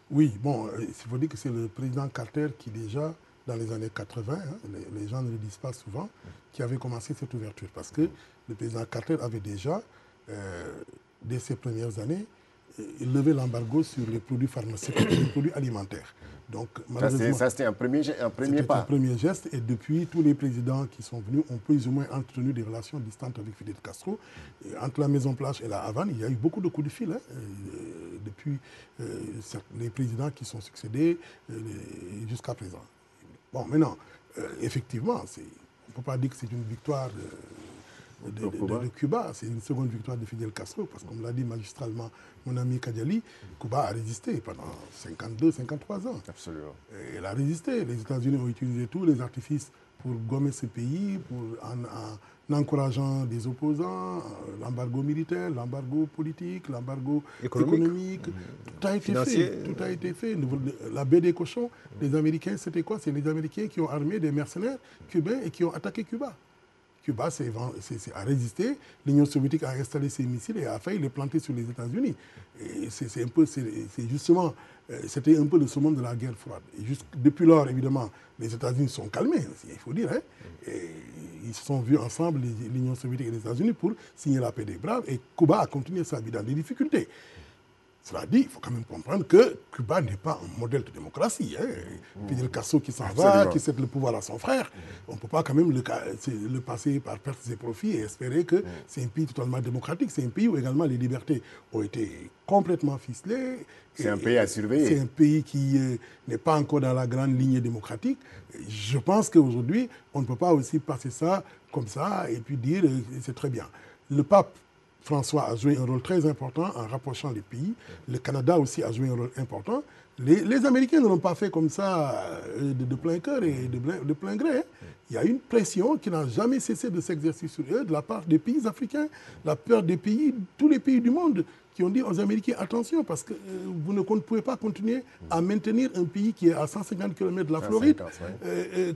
Oui, bon, il faut dire que c'est le président Carter qui déjà, dans les années 80, les gens ne le disent pas souvent, qui avait commencé cette ouverture. Parce que le président Carter avait déjà, dès ses premières années, levé l'embargo sur les produits pharmaceutiques et les produits alimentaires. Donc, ça, c'était un premier pas. Un premier geste. Et depuis, tous les présidents qui sont venus ont plus ou moins entretenu des relations distantes avec Fidel Castro. Et entre la Maison-Blanche et la Havane, il y a eu beaucoup de coups de fil. Depuis les présidents qui sont succédés jusqu'à présent. Bon, maintenant, effectivement, on ne peut pas dire que c'est une victoire... de Cuba. C'est une seconde victoire de Fidel Castro, parce que comme l'a dit magistralement mon ami Kadiali, Cuba a résisté pendant 52-53 ans. Absolument. Et elle a résisté. Les États-Unis ont utilisé tous les artifices pour gommer ce pays, en encourageant des opposants, l'embargo militaire, l'embargo politique, l'embargo économique. Tout a été fait. Tout a été fait. La baie des cochons, les Américains, c'était quoi? C'est les Américains qui ont armé des mercenaires cubains et qui ont attaqué Cuba. Cuba a résisté, l'Union soviétique a installé ses missiles et a failli les planter sur les États-Unis. C'était un peu le summum de la guerre froide. Et depuis lors, évidemment, les États-Unis sont calmés, il faut dire. Et ils se sont vus ensemble, l'Union soviétique et les États-Unis, pour signer la paix des braves. Et Cuba a continué sa vie dans des difficultés. Cela dit, il faut quand même comprendre que Cuba n'est pas un modèle de démocratie. Fidel Castro qui s'en va, qui cède le pouvoir à son frère, on ne peut pas quand même le passer par pertes et profits et espérer que c'est un pays totalement démocratique. C'est un pays où également les libertés ont été complètement ficelées. C'est un pays à surveiller. C'est un pays qui n'est pas encore dans la grande ligne démocratique. Je pense qu'aujourd'hui, on ne peut pas aussi passer ça comme ça et puis dire c'est très bien. Le pape François a joué un rôle très important en rapprochant les pays. Le Canada aussi a joué un rôle important. Les Américains ne l'ont pas fait comme ça de plein cœur et de plein gré. il y a une pression qui n'a jamais cessé de s'exercer sur eux de la part des pays africains, de la part des pays, tous les pays du monde qui ont dit aux Américains, attention, parce que vous ne pouvez pas continuer à maintenir un pays qui est à 150 km de la Floride,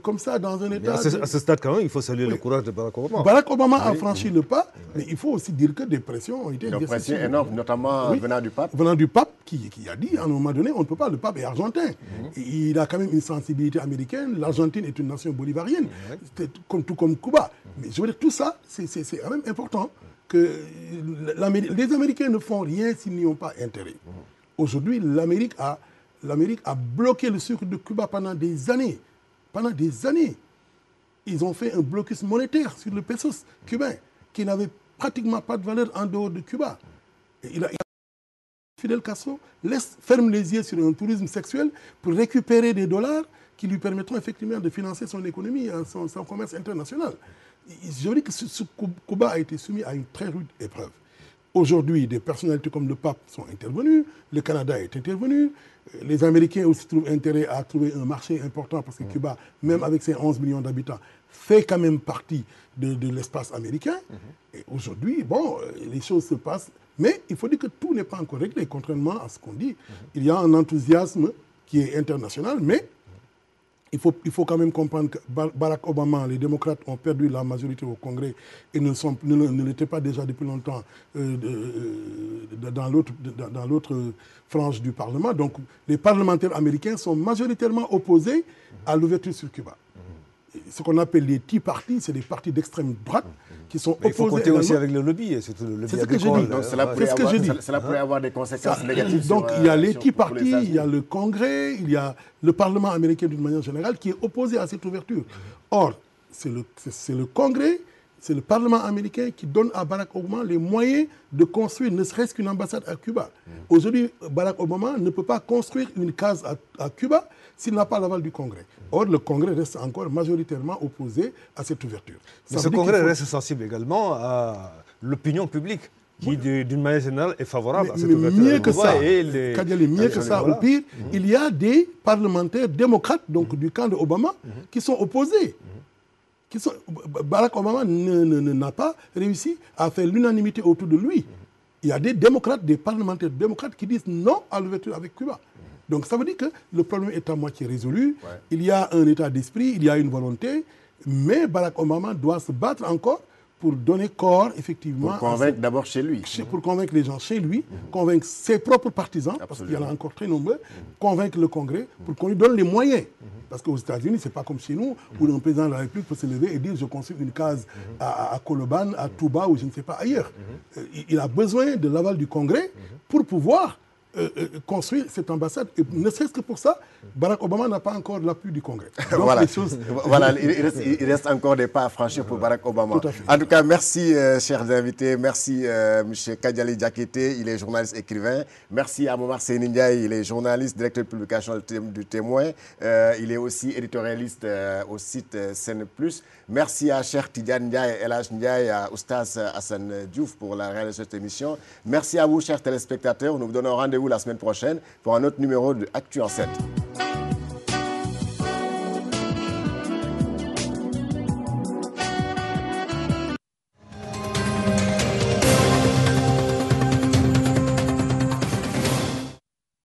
comme ça, dans un état... À ce stade, quand même, il faut saluer le courage de Barack Obama. Barack Obama a franchi le pas, mais il faut aussi dire que des pressions ont été exercées. Des pressions énormes, notamment venant du pape. Venant du pape, qui a dit, à un moment donné, on ne peut pas, le pape est argentin. Il a quand même une sensibilité américaine. L'Argentine est une nation bolivarienne, tout comme Cuba. Mais je veux dire, tout ça, c'est quand même important. Que les Américains ne font rien s'ils n'y ont pas intérêt. Aujourd'hui, l'Amérique a bloqué le sucre de Cuba pendant des années. Pendant des années. Ils ont fait un blocus monétaire sur le pesos cubain qui n'avait pratiquement pas de valeur en dehors de Cuba. Et Fidel Castro ferme les yeux sur un tourisme sexuel pour récupérer des dollars qui lui permettront effectivement de financer son économie, son commerce international. Je veux dire que Cuba a été soumis à une très rude épreuve. Aujourd'hui, des personnalités comme le pape sont intervenues, le Canada est intervenu, les Américains aussi trouvent intérêt à trouver un marché important parce que Cuba, même avec ses 11 millions d'habitants, fait quand même partie de l'espace américain. Et aujourd'hui, bon, les choses se passent, mais il faut dire que tout n'est pas encore réglé, contrairement à ce qu'on dit. Il y a un enthousiasme qui est international, mais il faut quand même comprendre que Barack Obama, les démocrates ont perdu la majorité au Congrès et ne l'étaient pas déjà depuis longtemps dans l'autre frange du Parlement. Donc les parlementaires américains sont majoritairement opposés à l'ouverture sur Cuba. Ce qu'on appelle les Tea Party, c'est des partis d'extrême droite qui sont opposés. Il faut compter aussi avec le lobby, et surtout le lobby agricole. Donc cela pourrait avoir des conséquences négatives. Donc il y a les Tea Party, il y a le Congrès, il y a le Parlement américain d'une manière générale qui est opposé à cette ouverture. Or, c'est le Congrès, c'est le Parlement américain qui donne à Barack Obama les moyens de construire ne serait-ce qu'une ambassade à Cuba. Aujourd'hui, Barack Obama ne peut pas construire une case à Cuba s'il n'a pas l'aval du Congrès. Or, le Congrès reste encore majoritairement opposé à cette ouverture. Mais ce Congrès reste sensible également à l'opinion publique, qui, d'une manière générale, est favorable à cette ouverture. Mieux que ça, mieux que ça, au pire, il y a des parlementaires démocrates, donc du camp de Obama, qui sont opposés. Barack Obama n'a pas réussi à faire l'unanimité autour de lui. Il y a des démocrates, des parlementaires démocrates qui disent non à l'ouverture avec Cuba. Donc ça veut dire que le problème est à moitié résolu. Il y a un état d'esprit, il y a une volonté, mais Barack Obama doit se battre encore pour donner corps, effectivement... Pour convaincre d'abord chez lui. Pour convaincre les gens chez lui, convaincre ses propres partisans, parce qu'il y en a encore très nombreux, convaincre le Congrès pour qu'on lui donne les moyens. Parce qu'aux États-Unis, ce n'est pas comme chez nous, où un président de la République peut se lever et dire « je construis une case à Koloban, à Touba ou je ne sais pas ailleurs ». Il a besoin de l'aval du Congrès pour pouvoir construire cette ambassade. Et ne serait-ce que pour ça, Barack Obama n'a pas encore l'appui du Congrès. Donc, voilà, il reste encore des pas à franchir pour Barack Obama. En tout cas, merci, chers invités. Merci, M. Kadiali Diakité, il est journaliste écrivain. Merci à Momar Seyni Ndiaye, il est journaliste, directeur de publication du Témoin. Il est aussi éditorialiste au site Sen+. Merci à Cheikh Tidiane Ndiaye, Elhaj Ndiaye, à Oustaz Hassan Diouf pour la réalisation de cette émission. Merci à vous, chers téléspectateurs. Nous vous donnons rendez-vous la semaine prochaine pour un autre numéro de Actu en 7.